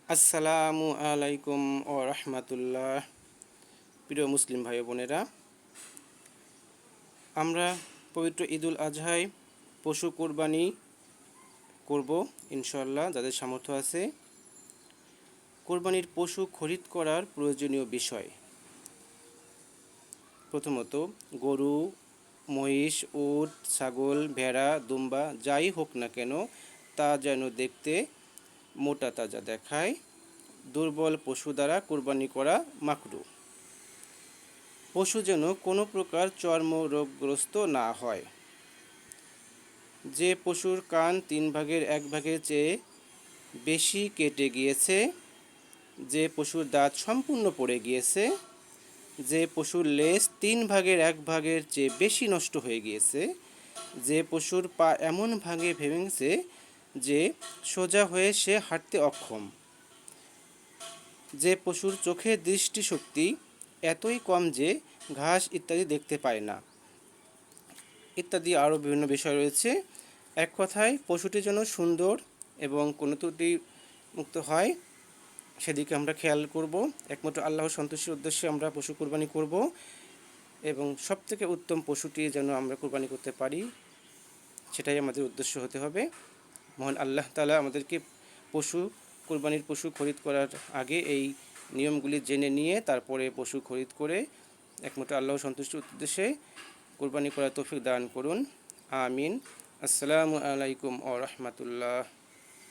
আসসালামু আলাইকুম ও রহমতুল্লাহ। প্রিয় মুসলিম ভাই বোনেরা, আমরা পবিত্র ঈদুল আজহায় পশু কোরবানি করব ইনশাল্লাহ। যাদের সামর্থ্য আছে, কোরবানির পশু খরিদ করার প্রয়োজনীয় বিষয়: প্রথমত, গরু, মহিষ, উট, ছাগল, ভেড়া, দুম্বা যাই হোক না কেন, তা যেন দেখতে মোটা তাজা দেখায়। দুর্বল পশু দ্বারা কোরবানি করা মাকরুহ। পশু যেন কোনো প্রকার চর্ম রোগগ্রস্ত না হয়। যে পশুর কান 1/3 চেয়ে বেশি কেটে গিয়েছে, যে পশুর দাঁত সম্পূর্ণ পড়ে গিয়েছে, যে পশুর লেজ 1/3 চেয়ে বেশি নষ্ট হয়ে গিয়েছে, যে পশুর পা এমন ভেঙেছে যে সোজা হয়ে সে হাঁটতে অক্ষম, যে পশুর চোখের দৃষ্টিশক্তি এতই কম যে ঘাস ইত্যাদি দেখতে পায় না, ইত্যাদি আরও বিভিন্ন বিষয় রয়েছে। এক কথায়, পশুটি যেন সুন্দর এবং কোনো ত্রুটি মুক্ত হয়, সেদিকে আমরা খেয়াল করব। একমাত্র আল্লাহর সন্তুষ্টির উদ্দেশ্যে আমরা পশু কোরবানি করব এবং সবথেকে উত্তম পশুটি যেন আমরা কোরবানি করতে পারি, সেটাই আমাদের উদ্দেশ্য হতে হবে। মহান আল্লাহ তাআলা আমাদেরকে কোরবানির পশু খরিদ করার আগে এই নিয়মগুলি জেনে নিয়ে তারপরে পশু খরিদ করে একমাত্র আল্লাহর সন্তুষ্টির উদ্দেশ্যে কোরবানি করার তৌফিক দান করুন। আমিন। আসসালামু আলাইকুম ওয়া রাহমাতুল্লাহ।